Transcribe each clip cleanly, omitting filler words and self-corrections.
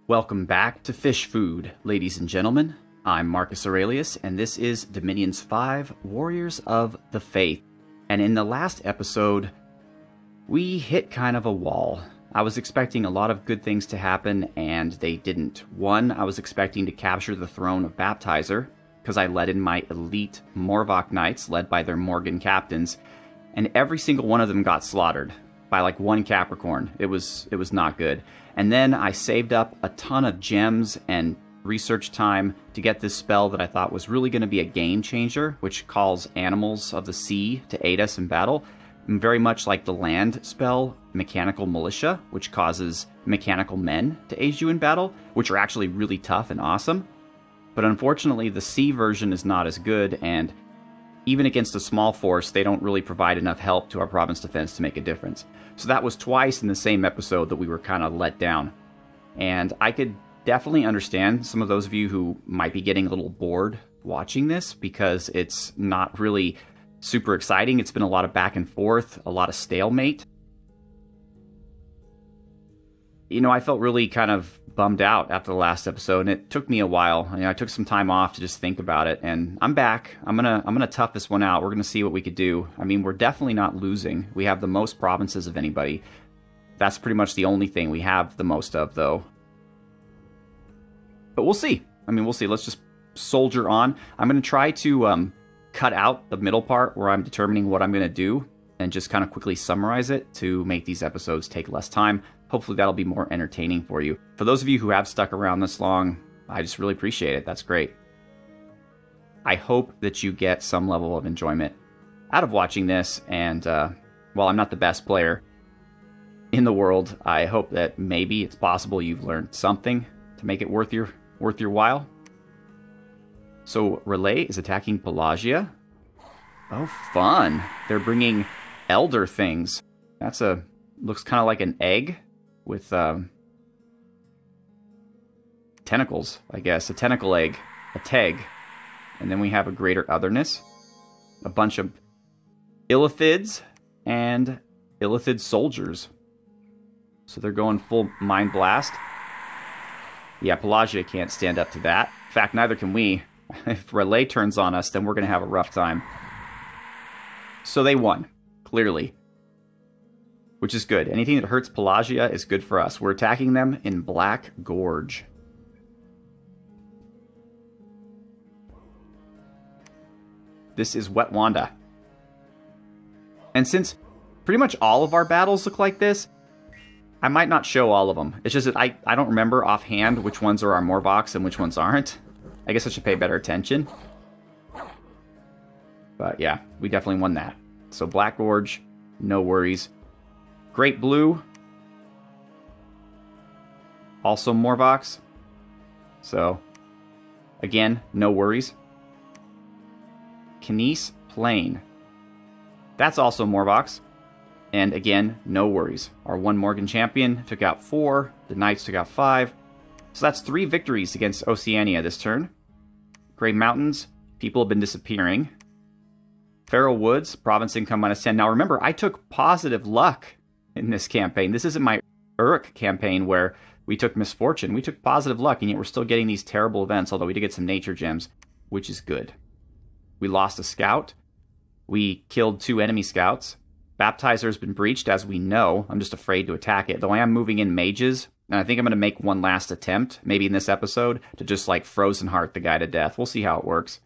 Welcome back to Fish Food, ladies and gentlemen. I'm Marcus Aurelius, and this is Dominion's 5 Warriors of the Faith. And in the last episode, we hit kind of a wall. I was expecting a lot of good things to happen, and they didn't. One, I was expecting to capture the throne of Baptizer, because I led in my elite Morvok knights, led by their Morgen captains, and every single one of them got slaughtered by like one Capricorn. It was not good. And then I saved up a ton of gems and research time to get this spell that I thought was really going to be a game changer, which calls animals of the sea to aid us in battle. Very much like the land spell, Mechanical Militia, which causes mechanical men to aid you in battle, which are actually really tough and awesome. But unfortunately, the sea version is not as good, and even against a small force, they don't really provide enough help to our province defense to make a difference. So that was twice in the same episode that we were kind of let down. And I could definitely understand some of those of you who might be getting a little bored watching this, because it's not really super exciting. It's been a lot of back and forth, a lot of stalemate. You know, I felt really kind of bummed out after the last episode, and it took me a while. I took some time off to just think about it, and I'm back. I'm gonna tough this one out. We're gonna see what we could do. I mean, we're definitely not losing. We have the most provinces of anybody. That's pretty much the only thing we have the most of, though. But we'll see. I mean, we'll see. Let's just soldier on. I'm gonna try to cut out the middle part where I'm determining what I'm gonna do, and just kind of quickly summarize it to make these episodes take less time. Hopefully that'll be more entertaining for you. For those of you who have stuck around this long, I just really appreciate it. That's great. I hope that you get some level of enjoyment out of watching this, and while I'm not the best player in the world, I hope that maybe it's possible you've learned something to make it worth your while. So Relay is attacking Pelagia. Oh, fun. They're bringing elder things. That's looks kind of like an egg with tentacles, I guess. A tentacle egg. A teg. And then we have a greater otherness. A bunch of illithids and illithid soldiers. So they're going full mind blast. Yeah, Pelagia can't stand up to that. In fact, neither can we. If Relay turns on us, then we're going to have a rough time. So they won, clearly. Which is good. Anything that hurts Pelagia is good for us. We're attacking them in Black Gorge. This is Wet Wanda. And since pretty much all of our battles look like this, I might not show all of them. It's just that I don't remember offhand which ones are our Morvoks and which ones aren't. I guess I should pay better attention. But yeah, we definitely won that. So Black Gorge, no worries. Great Blue, also Morvoks. So, again, no worries. Knies Plain, that's also Morvoks. And again, no worries. Our one Morgen champion took out 4, the Knights took out 5. So that's 3 victories against Oceania this turn. Grey Mountains, people have been disappearing. Feral Woods, province income -10. Now remember, I took positive luck in this campaign. This isn't my Uruk campaign where we took misfortune. We took positive luck, and yet we're still getting these terrible events, although we did get some nature gems, which is good. We lost a scout. We killed 2 enemy scouts. Baptizer has been breached, as we know. I'm just afraid to attack it, though I am moving in mages, and I think I'm going to make one last attempt, maybe in this episode, to just like Frozen Heart the guy to death. We'll see how it works.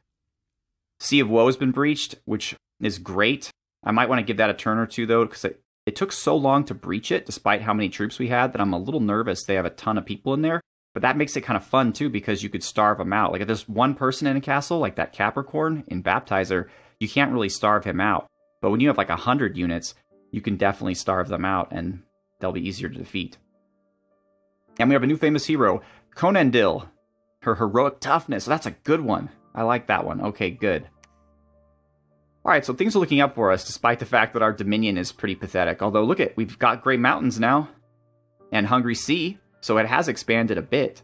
Sea of Woe has been breached, which is great. I might want to give that a turn or two, though, because it took so long to breach it, despite how many troops we had, that I'm a little nervous they have a ton of people in there. But that makes it kind of fun, too, because you could starve them out. Like, if there's one person in a castle, like that Capricorn in Baptizer, you can't really starve him out. But when you have like 100 units, you can definitely starve them out, and they'll be easier to defeat. And we have a new famous hero, Conandil. Her heroic toughness. So that's a good one. I like that one. Okay, good. Alright, so things are looking up for us, despite the fact that our Dominion is pretty pathetic. Although, look at, we've got Grey Mountains now. And Hungry Sea, so it has expanded a bit.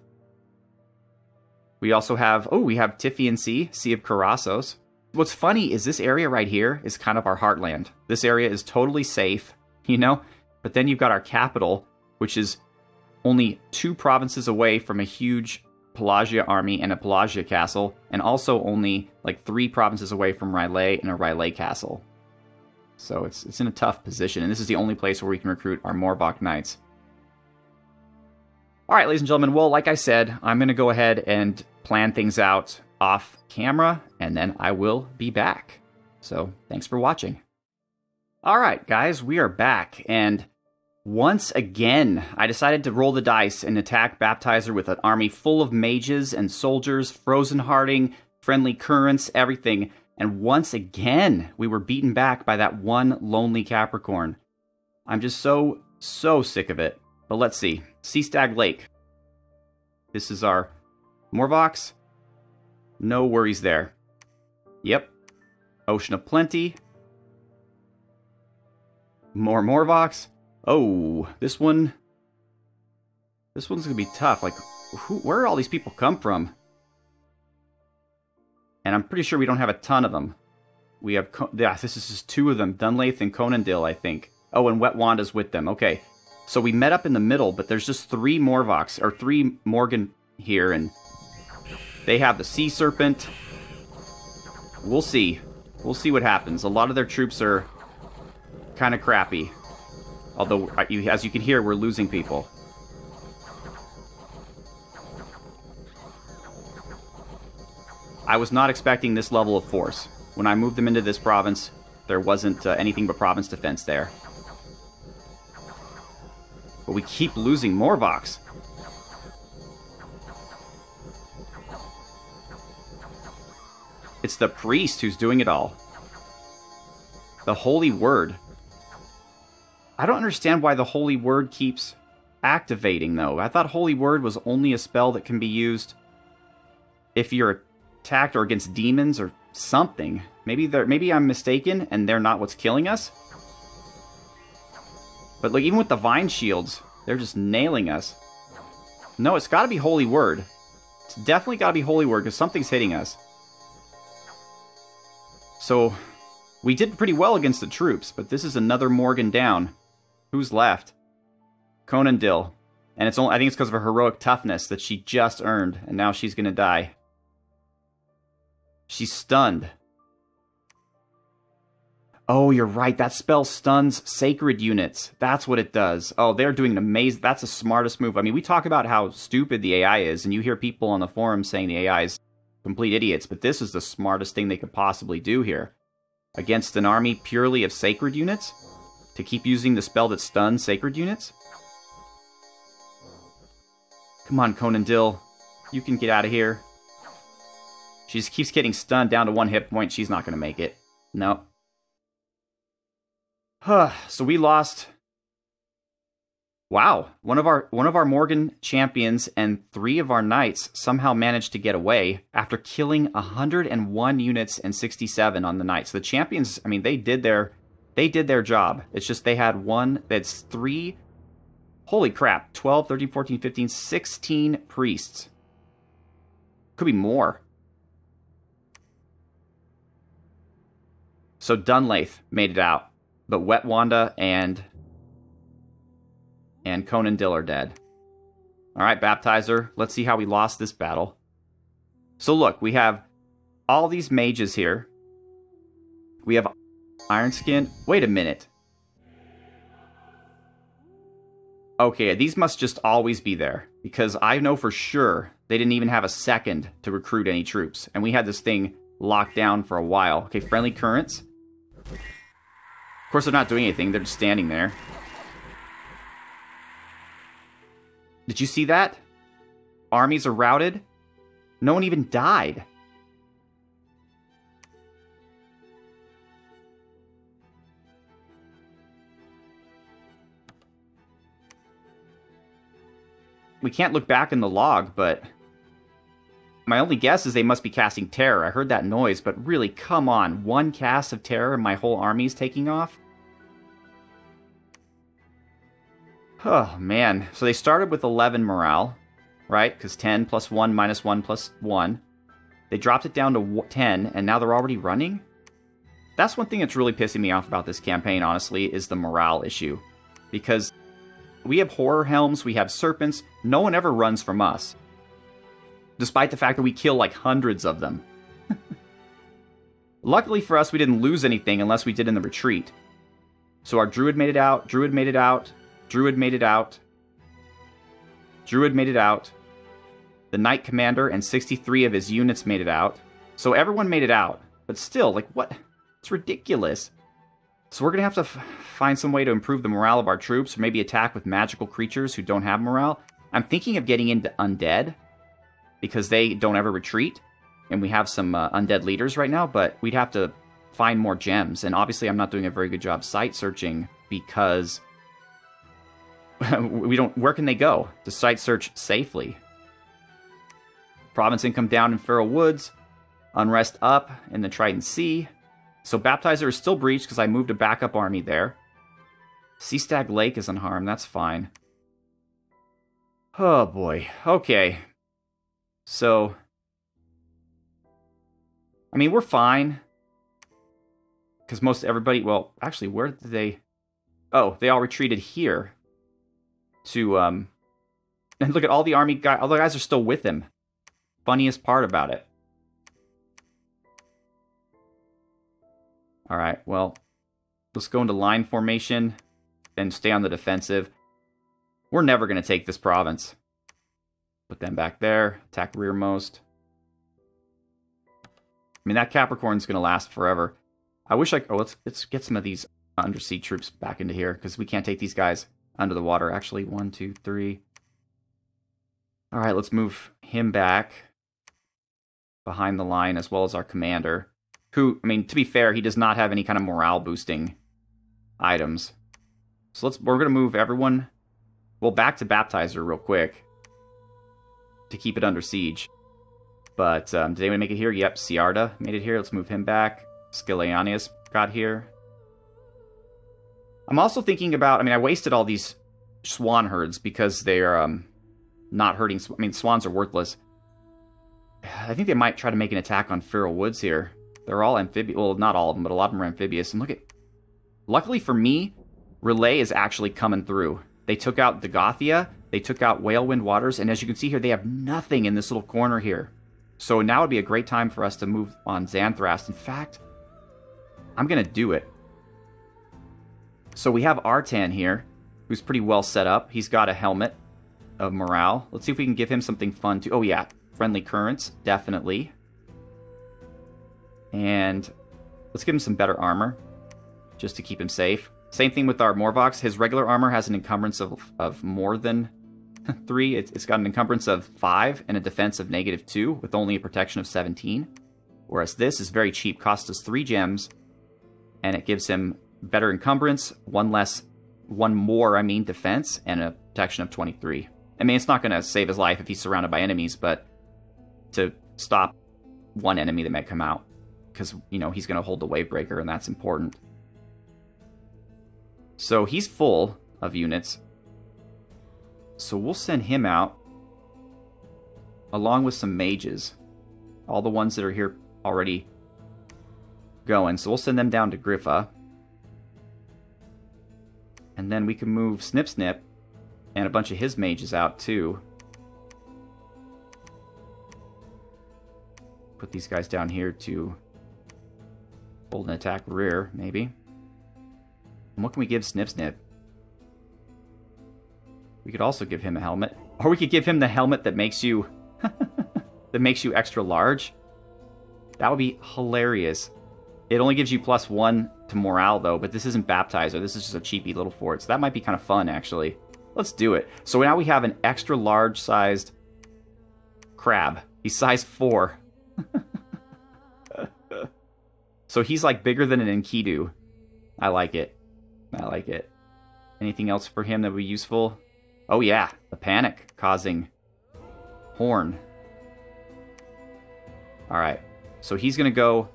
We also have, we have Typhian Sea, Sea of Karassos. What's funny is this area right here is kind of our heartland. This area is totally safe, you know? But then you've got our capital, which is only 2 provinces away from a huge Pelagia army and a Pelagia castle, and also only like 3 provinces away from R'lyeh and a R'lyeh castle. So it's in a tough position, and this is the only place where we can recruit our Morvok knights. Alright, ladies and gentlemen, well, like I said, I'm going to go ahead and plan things out off camera, and then I will be back. So, thanks for watching. Alright, guys, we are back, and once again, I decided to roll the dice and attack Baptizer with an army full of mages and soldiers, frozen hearting, friendly currents, everything. And once again, we were beaten back by that one lonely Capricorn. I'm just so sick of it. But let's see. Sea Stag Lake. This is our Morvoks. No worries there. Yep. Ocean of Plenty. More Morvoks. Oh, this one's gonna be tough. Like, where do all these people come from? And I'm pretty sure we don't have a ton of them. We have, this is just 2 of them. Dunlaith and Conandil, I think. Oh, and Wet Wanda's with them. Okay. So we met up in the middle, but there's just 3 Morvoks, or 3 Morgen here, and they have the Sea Serpent. We'll see. We'll see what happens. A lot of their troops are kind of crappy. Although, as you can hear, we're losing people. I was not expecting this level of force. When I moved them into this province, there wasn't anything but province defense there. But we keep losing Morvoks. It's the priest who's doing it all. The Holy Word. I don't understand why the Holy Word keeps activating, though. I thought Holy Word was only a spell that can be used if you're attacked or against demons or something. Maybe I'm mistaken and they're not what's killing us. But like, even with the Vine Shields, they're just nailing us. No, it's got to be Holy Word. It's definitely got to be Holy Word because something's hitting us. So, we did pretty well against the troops, but this is another Morgen down. Who's left? Conandil. And it's only, I think it's because of her heroic toughness that she just earned, and now she's gonna die. She's stunned. Oh, you're right. That spell stuns sacred units. That's what it does. Oh, they're doing an amazing... That's the smartest move. I mean, we talk about how stupid the AI is, and you hear people on the forums saying the AI is complete idiots, but this is the smartest thing they could possibly do here. Against an army purely of sacred units? To keep using the spell that stuns sacred units? Come on, Conandil. You can get out of here. She just keeps getting stunned down to 1 hit point. She's not going to make it. No. So we lost... Wow. One of our Morgen champions and 3 of our knights somehow managed to get away after killing 101 units and 67 on the knights. The champions, I mean, they did their job. It's just they had that's 3... Holy crap. 12, 13, 14, 15, 16 priests. Could be more. So Dunlaith made it out. But Wet Wanda and Conandil are dead. Alright, Baptizer. Let's see how we lost this battle. So look, we have all these mages here. We have Ironskin. Wait a minute. Okay, these must just always be there. Because I know for sure they didn't even have a second to recruit any troops. And we had this thing locked down for a while. Okay, friendly currents. Of course, they're not doing anything. They're just standing there. Did you see that? Armies are routed. No one even died. We can't look back in the log, but... My only guess is they must be casting terror. I heard that noise, but really, come on. 1 cast of terror and my whole army's taking off? Oh, man. So they started with 11 morale, right? Because 10 plus 1 minus 1 plus 1. They dropped it down to 10, and now they're already running? That's one thing that's really pissing me off about this campaign, honestly, is the morale issue. Because we have horror helms, we have serpents. No one ever runs from us. Despite the fact that we kill like hundreds of them. Luckily for us, we didn't lose anything unless we did in the retreat. So our druid made it out, druid made it out, druid made it out, druid made it out. The knight commander and 63 of his units made it out. So everyone made it out. But still, like, what? It's ridiculous. So we're going to have to find some way to improve the morale of our troops, or maybe attack with magical creatures who don't have morale. I'm thinking of getting into undead, because they don't ever retreat, and we have some undead leaders right now, but we'd have to find more gems. And obviously I'm not doing a very good job site searching, because we don't... Where can they go to site search safely? Province income down in Feral Woods. Unrest up in the Trident Sea. So Baptizer is still breached because I moved a backup army there. Sea Stag Lake is unharmed. That's fine. Oh boy. Okay. So, I mean, we're fine. Because most everybody... Well, actually, where did they... Oh, they all retreated here. To, And look at all the army guys. All the guys are still with him. Funniest part about it. Alright, well, let's go into line formation and stay on the defensive. We're never going to take this province. Put them back there. Attack rearmost. I mean, that Capricorn's going to last forever. I wish I... Oh, let's get some of these undersea troops back into here, because we can't take these guys under the water. Actually, 1, 2, 3. Alright, let's move him back behind the line, as well as our commander. Who, I mean, to be fair, he does not have any kind of morale boosting items. So we're going to move everyone, well, back to Baptizer real quick to keep it under siege. But did anyone make it here? Yep, Ciarda made it here. Let's move him back. Skilianius got here. I'm also thinking about, I mean, I wasted all these swan herds because they're not hurting. I mean, swans are worthless. I think they might try to make an attack on Feral Woods here. They're all amphibious. Well, not all of them, but a lot of them are amphibious. And look at... Luckily for me, Relay is actually coming through. They took out Dagothia. They took out Whalewind Waters. And as you can see here, they have nothing in this little corner here. So now would be a great time for us to move on Xanthrast. In fact, I'm going to do it. So we have Artan here, who's pretty well set up. He's got a helmet of morale. Let's see if we can give him something fun to... Oh, yeah. Friendly Currents, definitely. And let's give him some better armor, just to keep him safe. Same thing with our Morvox. His regular armor has an encumbrance of more than 3. It's got an encumbrance of 5 and a defense of -2, with only a protection of 17. Whereas this is very cheap, costs us 3 gems, and it gives him better encumbrance, one more defense, and a protection of 23. I mean, it's not going to save his life if he's surrounded by enemies, but to stop one enemy that might come out. Because, you know, he's going to hold the Wavebreaker, and that's important. So he's full of units. So we'll send him out, along with some mages. All the ones that are here already going. So we'll send them down to Griffa. And then we can move Snip Snip and a bunch of his mages out, too. Put these guys down here to... hold an attack rear, maybe. And what can we give Snip Snip? We could also give him a helmet. Or we could give him the helmet that makes you... that makes you extra large. That would be hilarious. It only gives you +1 to morale, though, but this isn't Baptizer. This is just a cheapy little fort, so that might be kind of fun, actually. Let's do it. So now we have an extra large-sized crab. He's size 4. So he's like bigger than an Enkidu. I like it. I like it. Anything else for him that would be useful? Oh yeah, the panic causing horn. Alright, so he's going to go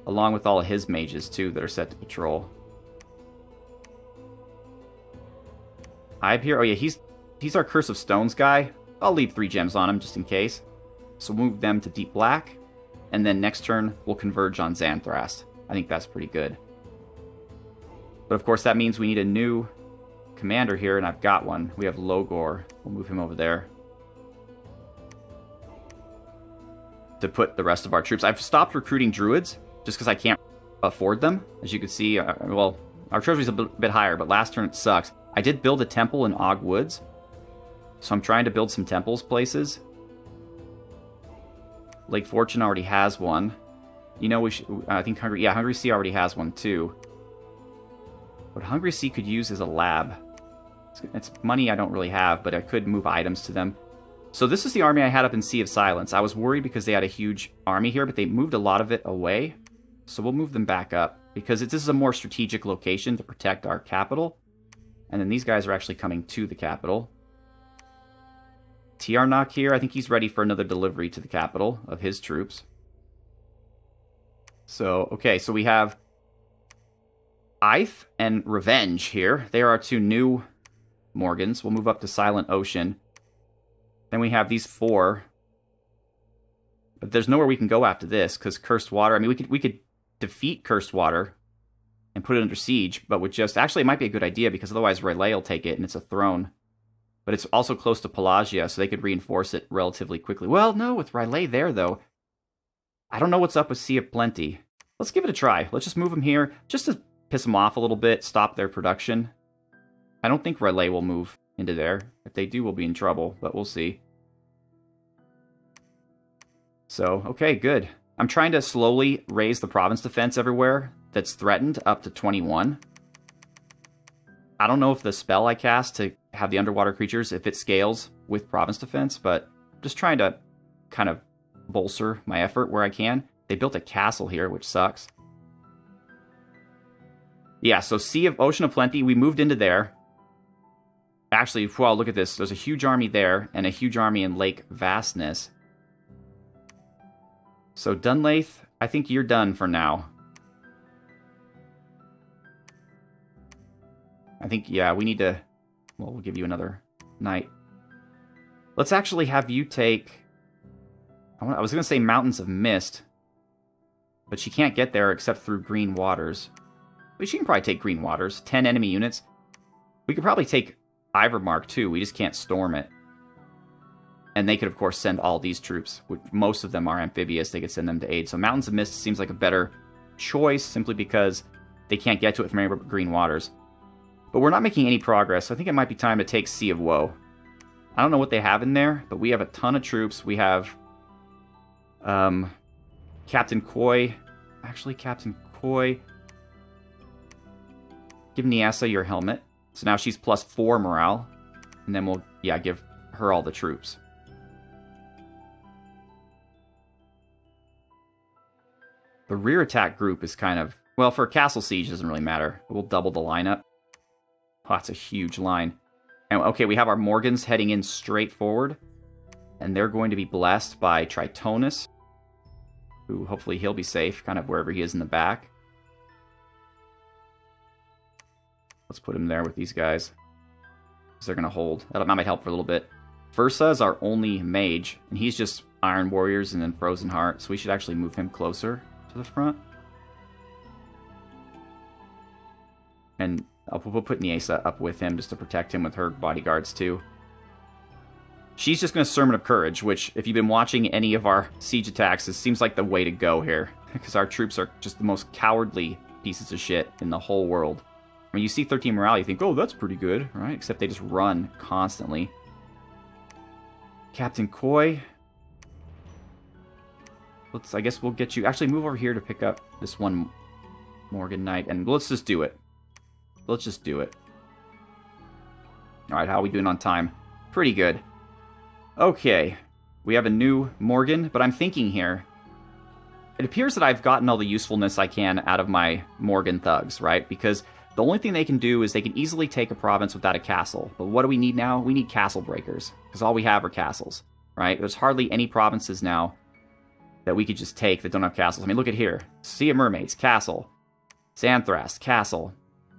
along with all of his mages too that are set to patrol. Ibe here, oh yeah, he's our Curse of Stones guy. I'll leave 3 gems on him just in case. So move them to Deep Black. And then next turn, we'll converge on Xanthrast. I think that's pretty good. But of course, that means we need a new commander here, and I've got one. We have Logor. We'll move him over there to put the rest of our troops. I've stopped recruiting druids just because I can't afford them. As you can see, well, our treasury's a bit higher, but last turn it sucks. I did build a temple in Og Woods, so I'm trying to build some temples places. Lake Fortune already has one. You know, we should, I think Hungry Sea already has one too. What Hungry Sea could use is a lab. It's money I don't really have, but I could move items to them. So this is the army I had up in Sea of Silence. I was worried because they had a huge army here, but they moved a lot of it away. So we'll move them back up, because this is a more strategic location to protect our capital. And then these guys are actually coming to the capital. Tiarnok here, I think he's ready for another delivery to the capital of his troops. So, okay, so we have Ith and Revenge here. They are our two new Morgans. We'll move up to Silent Ocean. Then we have these four. But there's nowhere we can go after this, because Cursed Water... I mean, we could defeat Cursed Water and put it under siege, but with just... Actually, it might be a good idea, because otherwise Relay will take it, and it's a throne. But it's also close to Pelagia, so they could reinforce it relatively quickly. Well, no, with Relay there, though. I don't know what's up with Sea of Plenty. Let's give it a try. Let's just move them here, just to piss them off a little bit, stop their production. I don't think Relay will move into there. If they do, we'll be in trouble, but we'll see. So, okay, good. I'm trying to slowly raise the province defense everywhere that's threatened up to 21. I don't know if the spell I cast to have the underwater creatures, if it scales with province defense, but I'm just trying to kind of bolster my effort where I can. They built a castle here, which sucks. Yeah, so Ocean of Plenty, we moved into there. Actually, wow, look at this. There's a huge army there, and a huge army in Lake Vastness. So Dunlaith, I think you're done for now. I think, yeah, we need to... Well, we'll give you another night. Let's actually have you take... I was going to say Mountains of Mist, but she can't get there except through Green Waters. But she can probably take Green Waters. 10 enemy units. We could probably take Ivermark, too. We just can't storm it. And they could, of course, send all these troops. Most of them are amphibious. They could send them to aid. So Mountains of Mist seems like a better choice, simply because they can't get to it from anywhere but Green Waters. But we're not making any progress, so I think it might be time to take Sea of Woe. I don't know what they have in there, but we have a ton of troops. We have Captain Koi. Actually, Captain Koi. Give Niasa your helmet. So now she's +4 morale. And then we'll, yeah, give her all the troops. The rear attack group is kind of... Well, for Castle Siege, it doesn't really matter. We'll double the lineup. Oh, that's a huge line. And okay, we have our Morgans heading in straight forward. And they're going to be blessed by Tritonus, who hopefully he'll be safe, kind of wherever he is in the back. Let's put him there with these guys, because they're going to hold. That might help for a little bit. Versa is our only mage, and he's just Iron Warriors and then Frozen Heart, so we should actually move him closer to the front. And we'll put Niasa up with him just to protect him with her bodyguards too. She's just going to Sermon of Courage, which, if you've been watching any of our siege attacks, it seems like the way to go here. Because our troops are just the most cowardly pieces of shit in the whole world. When you see 13 morale, you think, oh, that's pretty good, right? Except they just run constantly. Captain Koi. I guess we'll get you... Actually, move over here to pick up this one Morgan Knight. And let's just do it. Let's just do it. Alright, how are we doing on time? Pretty good. Okay. We have a new Morgan, but I'm thinking here. It appears that I've gotten all the usefulness I can out of my Morgan thugs, right? Because the only thing they can do is they can easily take a province without a castle. But what do we need now? We need castle breakers. Because all we have are castles, right? There's hardly any provinces now that we could just take that don't have castles. I mean, look at here. Sea of Mermaids, castle. Xanthrast, castle.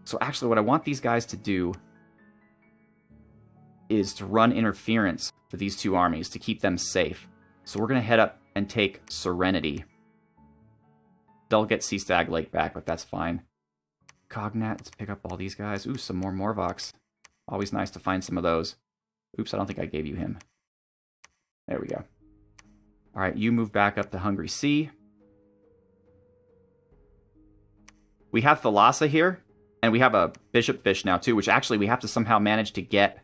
So actually what I want these guys to do is to run interference for these two armies to keep them safe. So we're going to head up and take Serenity. They'll get Sea Stag Lake back, but that's fine. Cognat, let's pick up all these guys. Ooh, some more Morvox. Always nice to find some of those. Oops, I don't think I gave you him. There we go. All right, you move back up to Hungry Sea. We have Thalassa here, and we have a Bishop Fish now too, which actually we have to somehow manage to get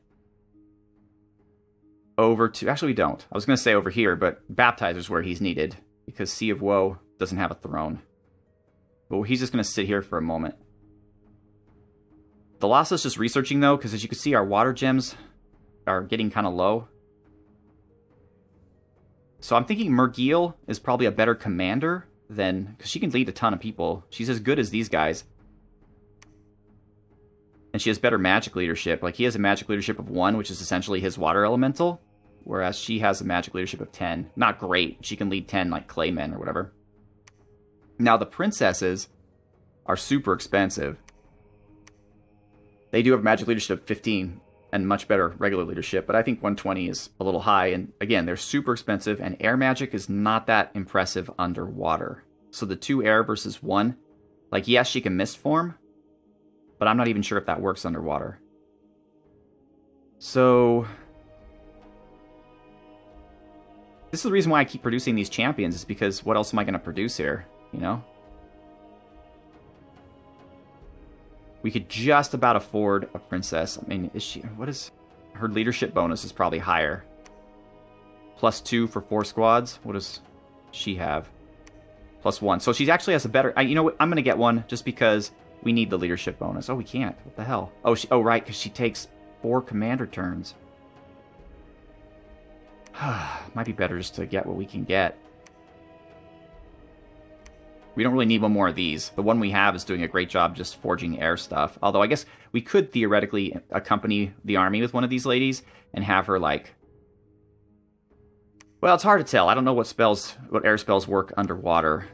over to... Actually, we don't. I was going to say over here, but Baptizer's where he's needed, because Sea of Woe doesn't have a throne. But he's just going to sit here for a moment. Thalassa's just researching, though, because as you can see, our water gems are getting kind of low. So I'm thinking Mergiel is probably a better commander than... Because she can lead a ton of people. She's as good as these guys. And she has better magic leadership. Like, he has a magic leadership of 1, which is essentially his water elemental. Whereas she has a magic leadership of 10. Not great. She can lead 10, like, Claymen or whatever. Now, the princesses are super expensive. They do have magic leadership of 15 and much better regular leadership, but I think 120 is a little high. And again, they're super expensive, and air magic is not that impressive underwater. So the 2 air versus 1, like, yes, she can mist form, but I'm not even sure if that works underwater. So this is the reason why I keep producing these champions, is because what else am I going to produce here, you know? We could just about afford a princess. I mean, is she... What is... Her leadership bonus is probably higher. +2 for 4 squads. What does she have? +1. So she actually has a better... you know what? I'm going to get one just because we need the leadership bonus. Oh, we can't. What the hell? Oh, oh right, because she takes 4 commander turns. Might be better just to get what we can get. We don't really need one more of these. The one we have is doing a great job just forging air stuff. Although I guess we could theoretically accompany the army with one of these ladies and have her, like... Well, it's hard to tell. I don't know what air spells work underwater.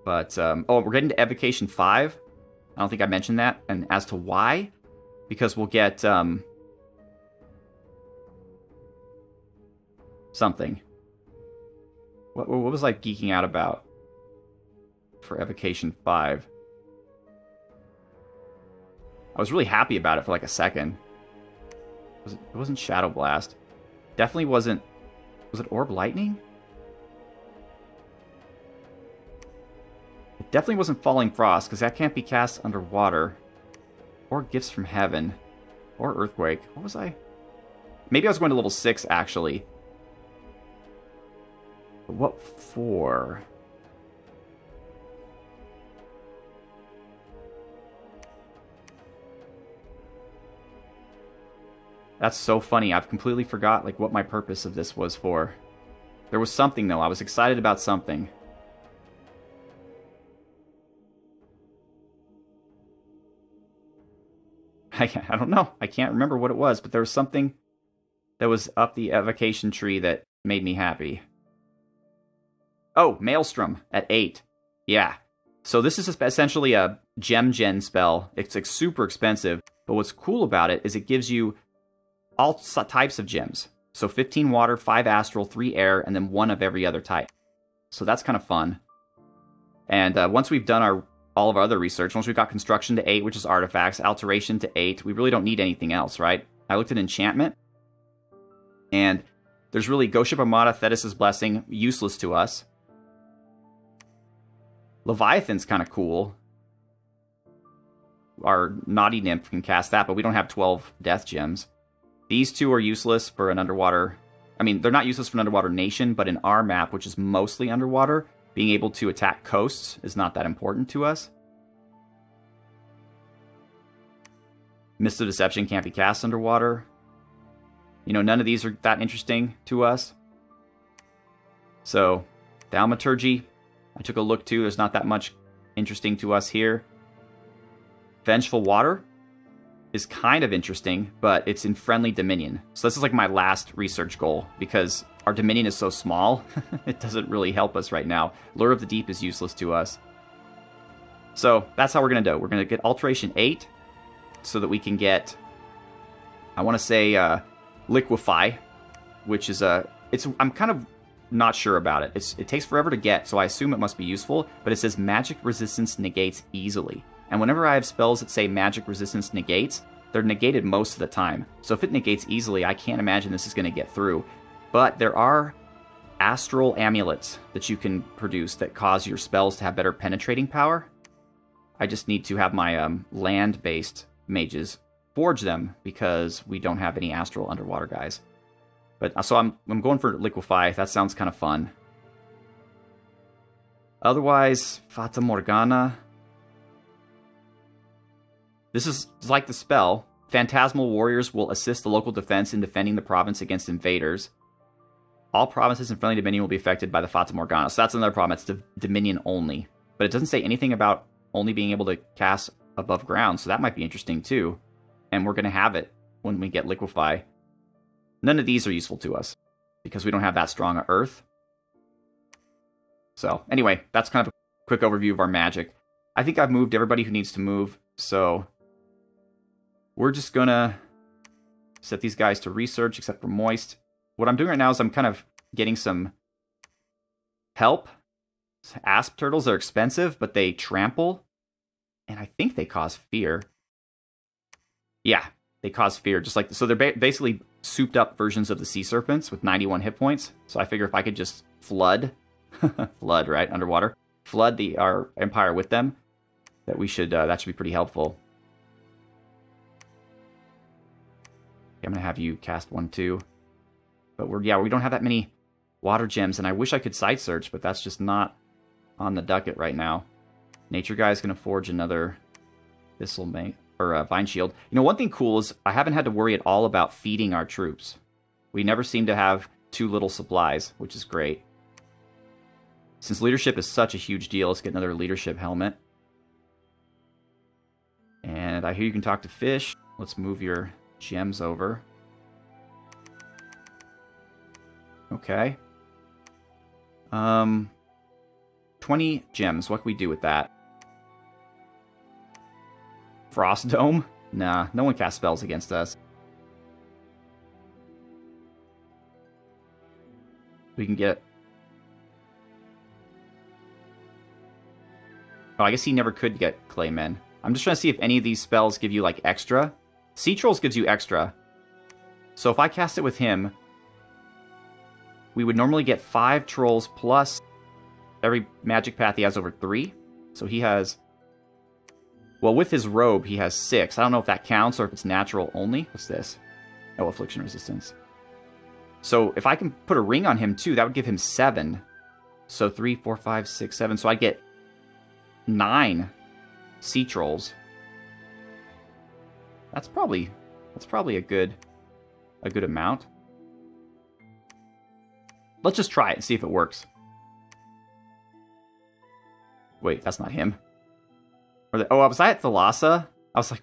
But, oh, we're getting to Evocation 5. I don't think I mentioned that. And as to why, because we'll get, something. What was I geeking out about for Evocation 5? I was really happy about it for like a second. It wasn't Shadow Blast. Definitely wasn't... Was it Orb Lightning? It definitely wasn't Falling Frost, because that can't be cast underwater. Or Gifts from Heaven. Or Earthquake. What was I? Maybe I was going to level 6, actually. But what for? That's so funny. I've completely forgot like what my purpose of this was for. There was something, though. I was excited about something. I don't know. I can't remember what it was, but there was something that was up the evocation tree that made me happy. Oh, Maelstrom at 8. Yeah. So this is essentially a gem gen spell. It's like super expensive, but what's cool about it is it gives you all types of gems. So 15 water, 5 astral, 3 air, and then 1 of every other type. So that's kind of fun. And once we've done all of our other research, once we've got construction to 8, which is artifacts, alteration to 8, we really don't need anything else, right? I looked at enchantment, and there's really Ghost Ship Armada, Thetis' Blessing, useless to us. Leviathan's kind of cool. Our Naughty Nymph can cast that, but we don't have 12 death gems. These 2 are useless for an underwater... I mean, they're not useless for an underwater nation, but in our map, which is mostly underwater, being able to attack coasts is not that important to us. Mist of Deception can't be cast underwater. You know, none of these are that interesting to us. So, Thaumaturgy, I took a look too. There's not that much interesting to us here. Vengeful Water is kind of interesting, but it's in friendly Dominion. So this is like my last research goal, because our Dominion is so small, it doesn't really help us right now. Lure of the Deep is useless to us. So that's how we're going to do it. We're going to get Alteration 8, so that we can get, I want to say, Liquefy, which is I'm kind of not sure about it. It takes forever to get, so I assume it must be useful, but it says magic resistance negates easily. And whenever I have spells that say magic resistance negates, they're negated most of the time. So if it negates easily, I can't imagine this is going to get through. But there are astral amulets that you can produce that cause your spells to have better penetrating power. I just need to have my land-based mages forge them because we don't have any astral underwater guys. But so I'm going for liquefy. That sounds kind of fun. Otherwise, Fata Morgana. This is like the spell. Phantasmal warriors will assist the local defense in defending the province against invaders. All provinces in friendly dominion will be affected by the Fata Morgana. So that's another problem. It's dominion only. But it doesn't say anything about only being able to cast above ground. So that might be interesting too. And we're going to have it when we get liquefy. None of these are useful to us because we don't have that strong a earth. So anyway, that's kind of a quick overview of our magic. I think I've moved everybody who needs to move. So we're just going to set these guys to research except for Moist. What I'm doing right now is I'm kind of getting some help. Asp turtles are expensive, but they trample. And I think they cause fear. Yeah, they cause fear. Just like so they're basically souped up versions of the sea serpents with 91 hit points. So I figure if I could just flood, flood, right, underwater, flood our empire with them, that should be pretty helpful. Okay, I'm going to have you cast 1, 2. But we don't have that many water gems, and I wish I could site search, but that's just not on the docket right now. Nature Guy is going to forge another Thistle Mate, or Vine Shield. You know, one thing cool is I haven't had to worry at all about feeding our troops. We never seem to have too little supplies, which is great. Since leadership is such a huge deal, let's get another leadership helmet. And I hear you can talk to fish. Let's move your gems over. Okay. 20 gems. What can we do with that? Frost Dome? Nah, no one casts spells against us. We can get... Oh, I guess he never could get Claymen. I'm just trying to see if any of these spells give you, like, extra. Sea Trolls gives you extra. So if I cast it with him, we would normally get 5 trolls plus every magic path he has over 3. So he has... Well, with his robe, he has 6. I don't know if that counts or if it's natural only. What's this? Oh, affliction resistance. So if I can put a ring on him, too, that would give him 7. So 3, 4, 5, 6, 7. So I'd get 9 sea trolls. That's probably a good amount. Let's just try it and see if it works. Wait, that's not him. Was I at Thalassa? I was like,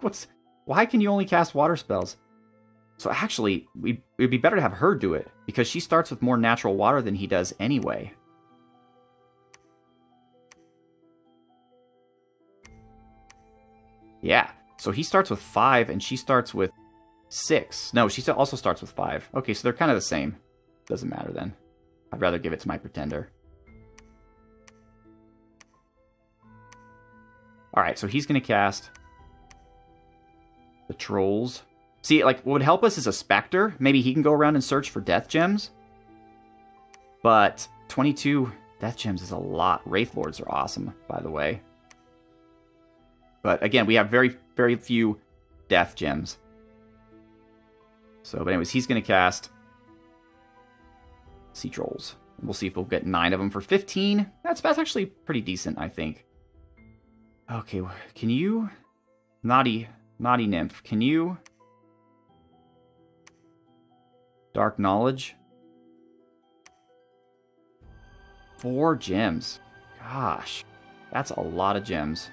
why can you only cast water spells? So actually, it would be better to have her do it, because she starts with more natural water than he does anyway. Yeah, so he starts with 5, and she starts with 6. No, she also starts with 5. Okay, so they're kind of the same. Doesn't matter then. I'd rather give it to my pretender. Alright, so he's going to cast the trolls. See, like, what would help us is a specter. Maybe he can go around and search for death gems. But 22 death gems is a lot. Wraith Lords are awesome, by the way. But again, we have very, very few death gems. So, but anyways, he's going to cast Sea Trolls. We'll see if we'll get 9 of them for 15. That's actually pretty decent, I think. Okay, can you... Naughty Nymph, can you... Dark Knowledge? 4 gems. Gosh, that's a lot of gems.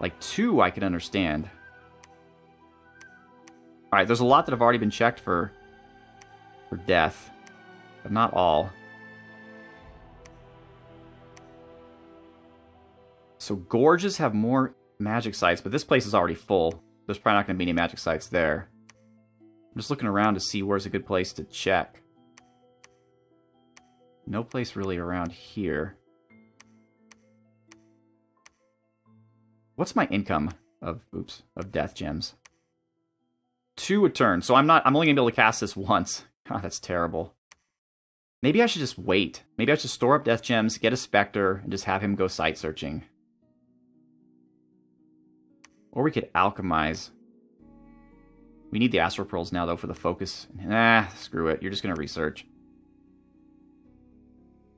Like 2 I can understand. Alright, there's a lot that have already been checked for death, but not all. So gorges have more magic sites, but this place is already full. There's probably not going to be any magic sites there. I'm just looking around to see where's a good place to check. No place really around here. What's my income? of death gems. 2 a turn. So I'm only gonna be able to cast this once. God, that's terrible. Maybe I should just wait. Maybe I should store up death gems, get a Spectre, and just have him go sight searching. Or we could alchemize. We need the Astral Pearls now, though, for the focus. Screw it. You're just going to research.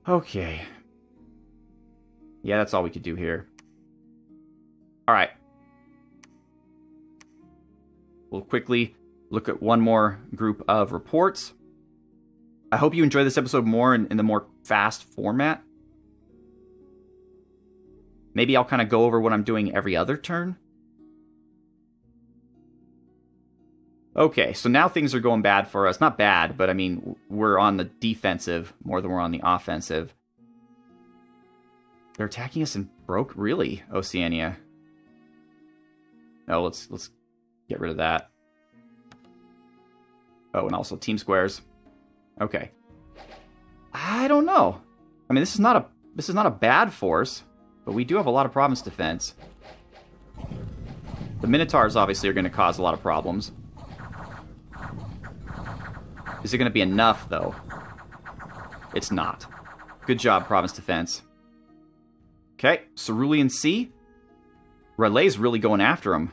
Okay. Yeah, that's all we could do here. Alright. We'll quickly look at one more group of reports. I hope you enjoy this episode more in the more fast format. Maybe I'll kind of go over what I'm doing every other turn. Okay, so now things are going bad for us. Not bad, but I mean, we're on the defensive more than we're on the offensive. They're attacking us in Broke? Really, Oceania? Oh, let's get rid of that. Oh, and also team squares. Okay. I don't know. I mean, this is not a bad force, but we do have a lot of province defense. The Minotaurs obviously are going to cause a lot of problems. Is it going to be enough, though? It's not. Good job, province defense. Okay, Cerulean Sea. Relay's really going after him.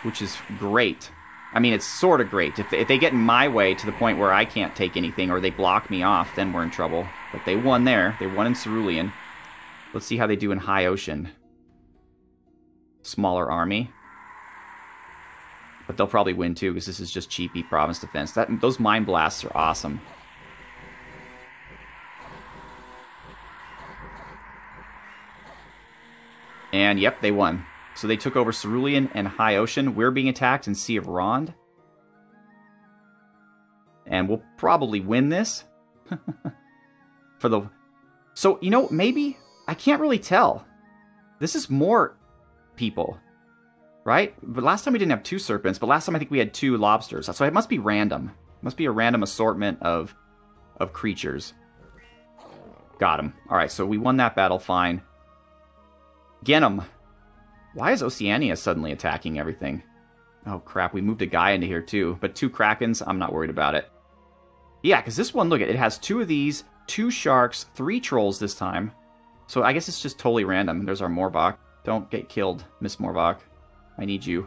Which is great. I mean, it's sort of great. If they get in my way to the point where I can't take anything, or they block me off, then we're in trouble. But they won there. They won in Cerulean. Let's see how they do in High Ocean. Smaller army. But they'll probably win too, because this is just cheapy province defense. Those Mind Blasts are awesome. And yep, they won. So they took over Cerulean and High Ocean. We're being attacked in Sea of Rond. And we'll probably win this. So, you know, maybe... I can't really tell. This is more people. Right? But last time we didn't have 2 serpents, but last time I think we had 2 lobsters. So it must be random. It must be a random assortment of creatures. Got him. Alright, so we won that battle fine. Get Why is Oceania suddenly attacking everything? Oh crap, we moved a guy into here too. But 2 Krakens, I'm not worried about it. Yeah, because this one, look, it has 2 of these, 2 sharks, 3 trolls this time. So I guess it's just totally random. There's our Morvok. Don't get killed, Miss Morvok. I need you.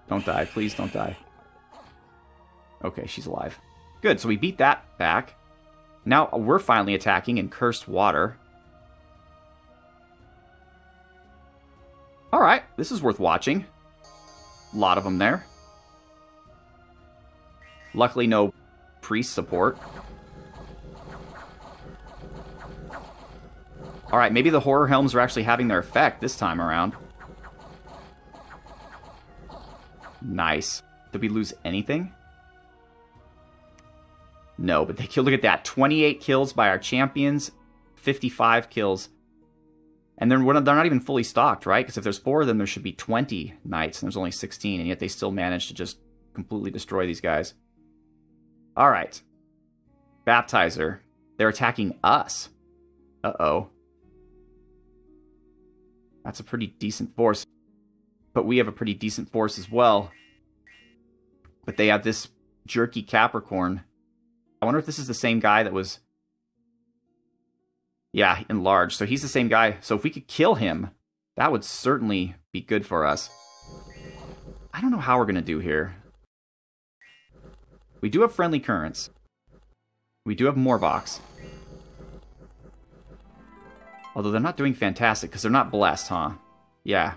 Don't die. Please don't die. Okay, she's alive. Good, so we beat that back. Now we're finally attacking in Cursed Water. Alright, this is worth watching. A lot of them there. Luckily no priest support. Alright, maybe the Horror Helms are actually having their effect this time around. Nice. Did we lose anything? No, but they kill. Look at that. 28 kills by our champions. 55 kills. And they're not even fully stocked, right? Because if there's 4 of them, there should be 20 knights. And there's only 16. And yet they still managed to just completely destroy these guys. Alright. Baptizer. They're attacking us. Uh-oh. That's a pretty decent force. But we have a pretty decent force as well. But they have this jerky Capricorn. I wonder if this is the same guy that was... Yeah, enlarged. So he's the same guy. So if we could kill him, that would certainly be good for us. I don't know how we're going to do here. We do have friendly currents. We do have Morvoks. Although they're not doing fantastic, because they're not blessed, huh? Yeah,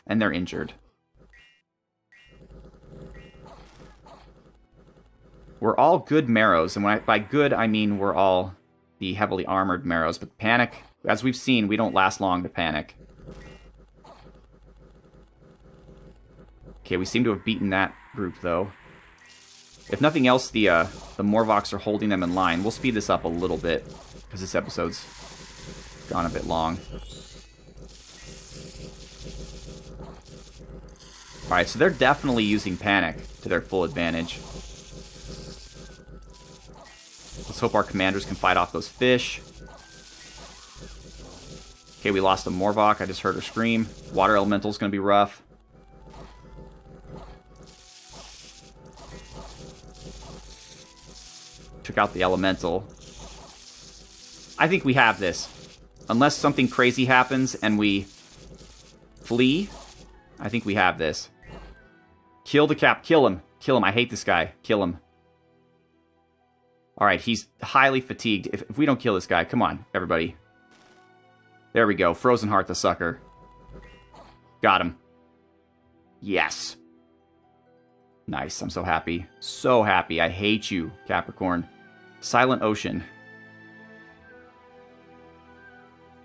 and they're injured. We're all good Merrows, and by good, I mean we're all the heavily armored Merrows. But Panic, as we've seen, we don't last long to Panic. Okay, we seem to have beaten that group, though. If nothing else, the Morvoks are holding them in line. We'll speed this up a little bit, because this episode's gone a bit long. Alright, so they're definitely using Panic to their full advantage. Let's hope our commanders can fight off those fish. Okay, we lost a Morvok. I just heard her scream. Water Elemental's going to be rough. Took out the Elemental. I think we have this. Unless something crazy happens and we flee, I think we have this. Kill the Cap. Kill him. Kill him. I hate this guy. Kill him. Alright, he's highly fatigued. If we don't kill this guy, come on, everybody. There we go. Frozen Heart the sucker. Got him. Yes. Nice. I'm so happy. So happy. I hate you, Capricorn. Silent Ocean.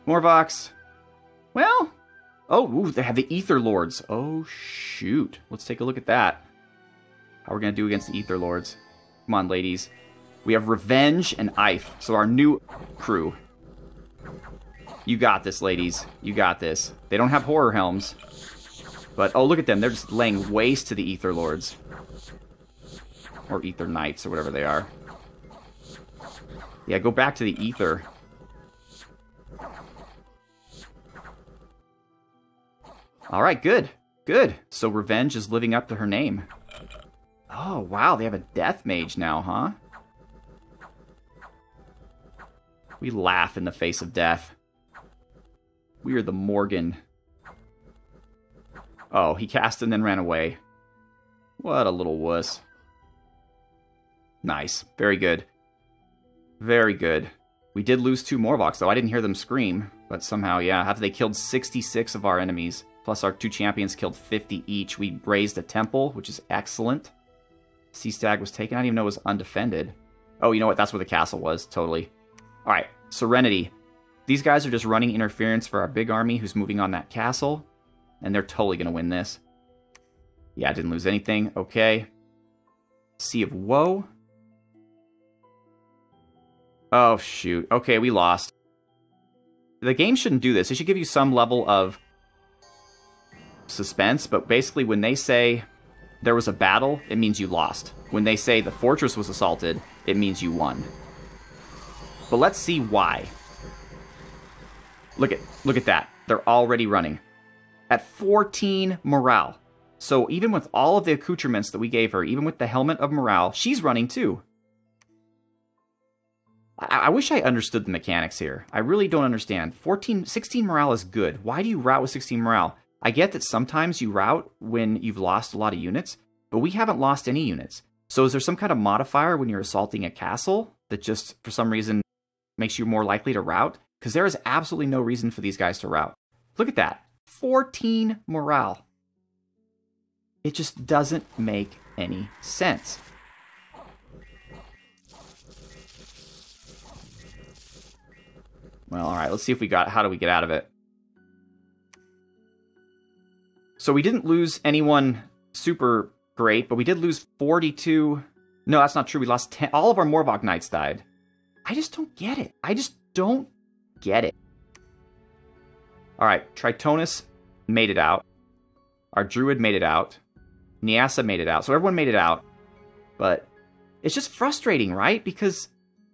Morvox. Well. Oh, ooh, they have the Ether Lords. Oh, shoot. Let's take a look at that. How are we going to do against the Ether Lords? Come on, ladies. We have Revenge and Ife. So our new crew. You got this, ladies. You got this. They don't have Horror Helms. But, oh, look at them. They're just laying waste to the Ether Lords. Or Ether Knights, or whatever they are. Yeah, go back to the Ether. Alright, good. Good. So Revenge is living up to her name. Oh, wow. They have a Death Mage now, huh? We laugh in the face of death. We are the Morgen. Oh, he cast and then ran away. What a little wuss. Nice. Very good. Very good. We did lose 2 Morvoks, though. I didn't hear them scream. But somehow, yeah, after they killed 66 of our enemies, plus our 2 champions killed 50 each, we raised a temple, which is excellent. Sea Stag was taken. I didn't even know it was undefended. Oh, you know what? That's where the castle was. Totally. Alright, Serenity. These guys are just running interference for our big army who's moving on that castle. And they're totally going to win this. Yeah, I didn't lose anything. Okay. Sea of Woe. Oh, shoot. Okay, we lost. The game shouldn't do this. It should give you some level of suspense. But basically, when they say there was a battle, it means you lost. When they say the fortress was assaulted, it means you won. But let's see why. Look at that. They're already running. At 14 morale. So even with all of the accoutrements that we gave her, even with the helmet of morale, she's running too. I wish I understood the mechanics here. I really don't understand. 16 morale is good. Why do you route with 16 morale? I get that sometimes you route when you've lost a lot of units, but we haven't lost any units. So is there some kind of modifier when you're assaulting a castle that just, for some reason, makes you more likely to route? Because there is absolutely no reason for these guys to route. Look at that. 14 morale. It just doesn't make any sense. Well, alright, let's see if we got... How do we get out of it? So we didn't lose anyone super great, but we did lose 42... No, that's not true. We lost 10... All of our Morvok Knights died. I just don't get it. I just don't get it. Alright, Tritonus made it out. Our Druid made it out. Nyasa made it out. So everyone made it out. But it's just frustrating, right? Because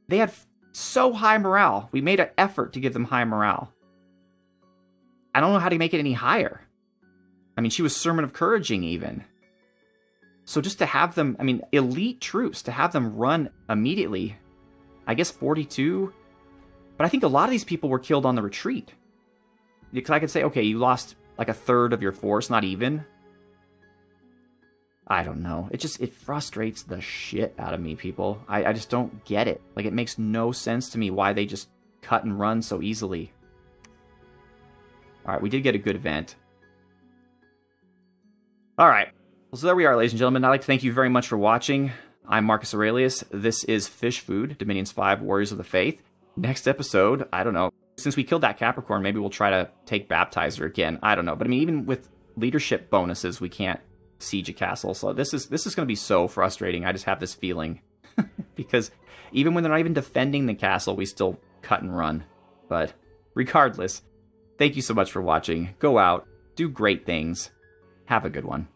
they had so high morale. We made an effort to give them high morale. I don't know how to make it any higher. I mean, she was Sermon of Couraging even. So just to have them, I mean, elite troops, to have them run immediately, I guess 42. But I think a lot of these people were killed on the retreat. Because I could say, okay, you lost like a third of your force, not even. I don't know. It frustrates the shit out of me, people. I just don't get it. Like, it makes no sense to me why they just cut and run so easily. Alright, we did get a good event. Alright. So there we are, ladies and gentlemen. I'd like to thank you very much for watching. I'm Marcus Aurelius. This is Fish Food, Dominions 5 Warriors of the Faith. Next episode, I don't know. Since we killed that Capricorn, maybe we'll try to take Baptizer again. I don't know. But I mean, even with leadership bonuses, we can't siege a castle. So this is going to be so frustrating. I just have this feeling. Because even when they're not even defending the castle, we still cut and run. But regardless, thank you so much for watching. Go out, do great things. Have a good one.